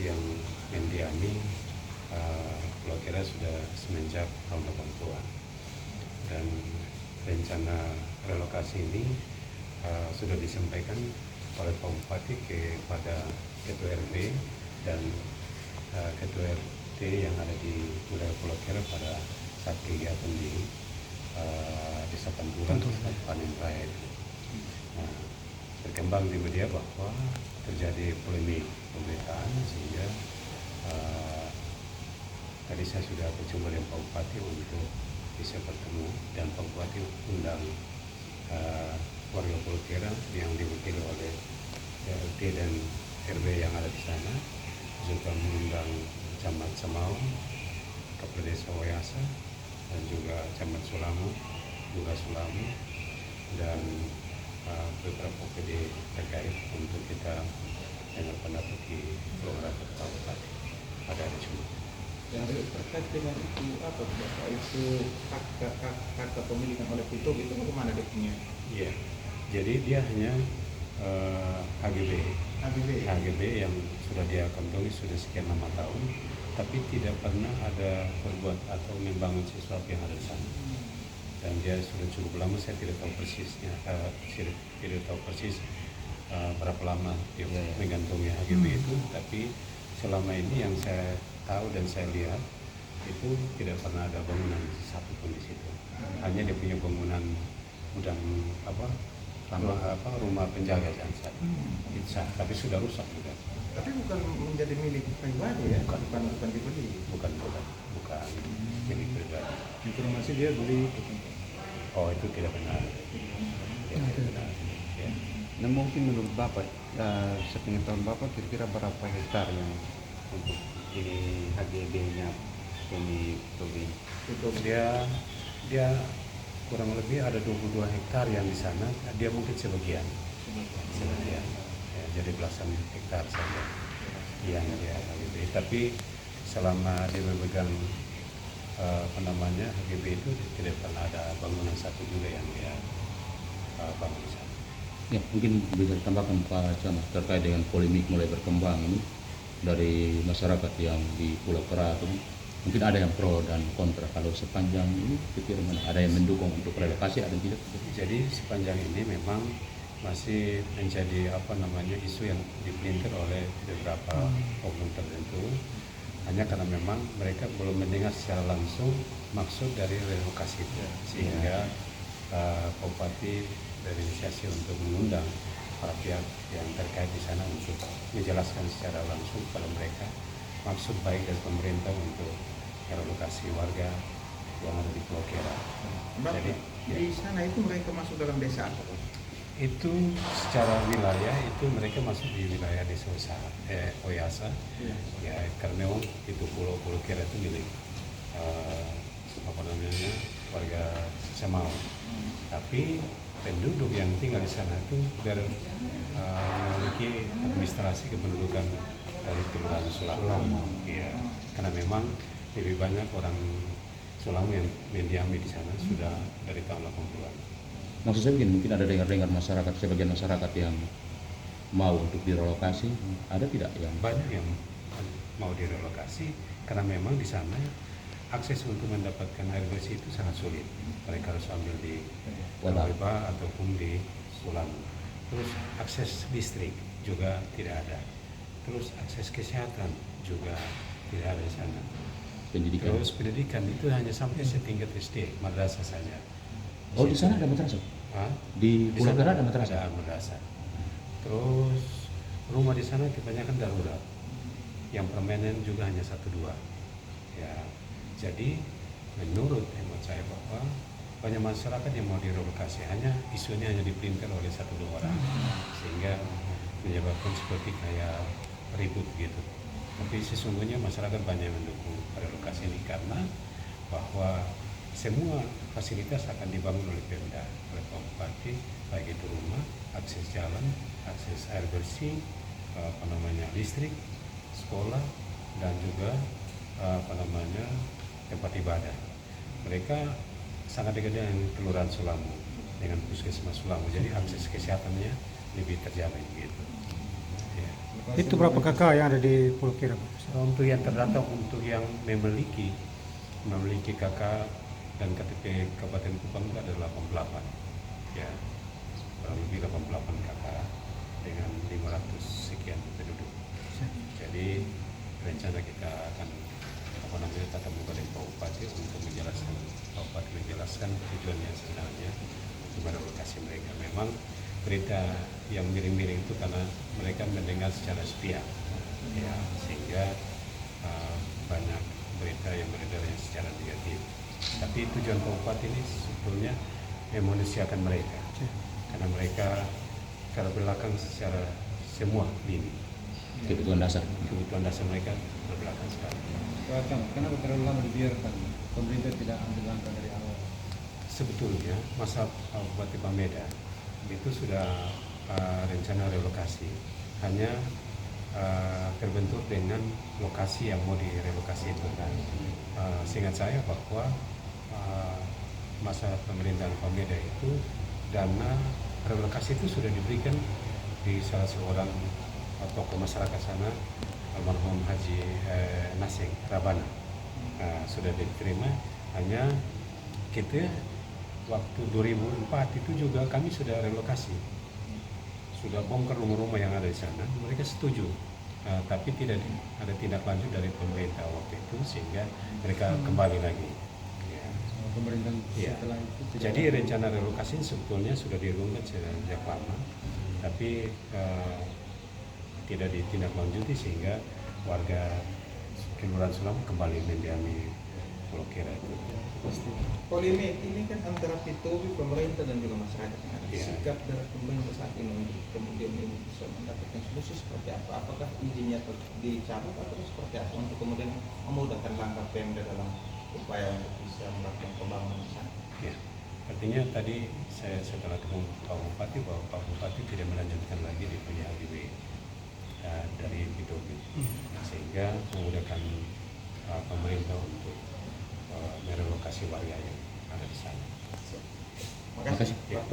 yang mendiami Pulau Kera sudah semenjak tahun 80-an. Dan rencana relokasi ini sudah disampaikan oleh Pak Bupati kepada Ketua RW dan Ketua RT yang ada di wilayah Pulau Kera pada saat kegiatan di Desa Panturan saat panen raya itu. Nah, berkembang di media bahwa terjadi polemik pemberitaan sehingga tadi saya sudah berjumpa dengan Pak Bupati untuk bisa bertemu, dan Pak Bupati undang warga Pulau Kera yang diwakili oleh RT dan RW yang ada di sana, juga mengundang Camat Semau, Kepala Desa Wayasa, dan juga Camat Sulamu, juga Sulamu, dan beberapa PD terkait untuk kita dengar pendapat di program Pak Bupati pada hari Jumat. Yang terkait dengan itu apa Bapak, itu hak kepemilikan oleh Pito itu bagaimana dia punya? Iya, jadi dia hanya HGB yang sudah dia kantongi sudah sekian lama tahun, tapi tidak pernah ada berbuat atau membangun sesuatu yang ada di sana. Dan dia sudah cukup lama, saya tidak tahu persisnya, tidak tahu persis berapa lama dia mengantongi HGB itu, tapi selama ini yang saya tahu dan saya lihat itu tidak pernah ada bangunan satupun di situ. Hanya dia punya bangunan gudang rumah penjaga saja, tapi sudah rusak juga. Tapi bukan menjadi milik pribadi ya? Bukan dibeli. Bukan milik pribadi. Informasi dia beli. Oh, itu tidak benar. Tidak benar. Ya. Nah, mungkin menurut Bapak, sepengetahuan Bapak kira-kira berapa hektar yang untuk ini HGB-nya pemilik Tobi? Dia kurang lebih ada 22 hektar yang di sana, dia mungkin sebagian. Ya, jadi belasan hektar saja yang dia HGB. Tapi selama dia memegang HGB itu tidak pernah ada bangunan satu juga yang dia bangun di sana. Ya, mungkin bisa ditambahkan Pak Camat terkait dengan polemik mulai berkembang ini dari masyarakat yang di Pulau Kera itu. Mungkin ada yang pro dan kontra. Kalau sepanjang ini kira-kira ada yang mendukung untuk relokasi, ada yang tidak? Jadi sepanjang ini memang masih menjadi isu yang dipelintir oleh beberapa oknum tertentu, hanya karena memang mereka belum mendengar secara langsung maksud dari relokasi itu, sehingga Pak Bupati berinisiasi untuk mengundang para pihak yang terkait di sana untuk menjelaskan secara langsung kepada mereka maksud baik dari pemerintah untuk relokasi warga yang ada di Pulau Kera. Jadi di sana itu mereka masuk dalam desa apa? Itu secara wilayah itu mereka masuk di wilayah desa Oyasa, ya karena memang itu Pulau Kera itu milik warga Semau. Tapi penduduk yang tinggal di sana itu memiliki administrasi kependudukan dari Kelurahan Sulamu. Ya, karena memang lebih banyak orang Sulamu yang mendiami di sana sudah dari tahun 80-an. Maksud saya mungkin ada dengar-dengar masyarakat, sebagian masyarakat yang mau untuk direlokasi, ada tidak yang? Banyak yang mau direlokasi karena memang di sana akses untuk mendapatkan air bersih itu sangat sulit. Mereka harus ambil di Walaba ataupun di Sulamu. Terus akses listrik juga tidak ada. Terus akses kesehatan juga tidak ada di sana. Pendidikan. Terus pendidikan itu hanya sampai setingkat SD, madrasah saja. Oh, di sana ada madrasah? Di Pulau Kera ada madrasah? Ada madrasah. Terus rumah di sana kebanyakan darurat. Yang permanen juga hanya 1-2. Ya, jadi menurut hemat saya bahwa banyak masyarakat yang mau direlokasi, hanya isunya hanya dipelintir oleh 1-2 orang, sehingga menyebabkan seperti kayak ribut gitu. Tapi sesungguhnya masyarakat banyak yang mendukung relokasi ini karena bahwa semua fasilitas akan dibangun oleh Pemda, oleh Pak Bupati, baik itu rumah, akses jalan, akses air bersih, listrik, sekolah, dan juga tempat ibadah. Mereka sangat dekat dengan Kelurahan Sulamu, dengan Puskesmas Sulamu, jadi akses kesehatannya lebih terjamin gitu. Ya. Itu berapa kakak yang ada di Pulau Kira? Untuk yang terdata, untuk yang memiliki KK dan KTP Kabupaten Kupang itu ada 88, ya, kurang lebih 88 KK dengan 500 sekian penduduk. Jadi rencana kita akan tatap muka dengan Pak Bupati untuk Pak Bupati menjelaskan tujuannya sebenarnya kepada lokasi mereka. Memang berita yang miring-miring itu karena mereka mendengar secara sepihak, ya, sehingga banyak berita yang beredar yang secara negatif. Tapi tujuan Pak Bupati ini sebetulnya memanusiakan mereka, karena mereka secara belakang secara semua lini. Kebutuhan dasar. Kebutuhan dasar mereka berbelakang sekali. Pak Camat, kenapa terlalu lama dibiarkan? Pemerintah tidak ambil langkah dari awal. Sebetulnya masa Bupati Pameda itu sudah rencana relokasi, hanya terbentur dengan lokasi yang mau direlokasi itu kan. Seingat saya bahwa masa pemerintahan Pameda itu dana relokasi itu sudah diberikan di salah seorang tokoh masyarakat sana, almarhum Haji Nasing Rabana. Sudah diterima, hanya kita waktu 2004 itu juga kami sudah relokasi, sudah bongkar rumah-rumah yang ada di sana, mereka setuju, tapi tidak ada tindak lanjut dari pemerintah waktu itu sehingga mereka kembali lagi. Ya. Pemerintah Ya. setelah itu tidak Jadi rencana relokasi sebetulnya sudah dirunut sejak lama, tapi tidak ditindaklanjuti sehingga warga Kelurahan Sulam kembali mendiami Pulau Kira itu. polemik ini kan antara P2B, pemerintah dan juga masyarakat yang ada. Iya. Sikap dari pemerintah saat ini untuk kemudian ini bisa mendapatkan solusi seperti apa? Apakah izinnya dicabut atau seperti apa untuk kemudian memudahkan langkah Pemda dalam upaya untuk bisa melakukan pembangunan di sana? Ya, artinya tadi saya setelah ketemu Pak Bupati bahwa Pak Bupati tidak melanjutkan lagi di punya HGB dari P2B, sehingga memudahkan pemerintah untuk merelokasi warga yang ada di sana. Makasih. Ya.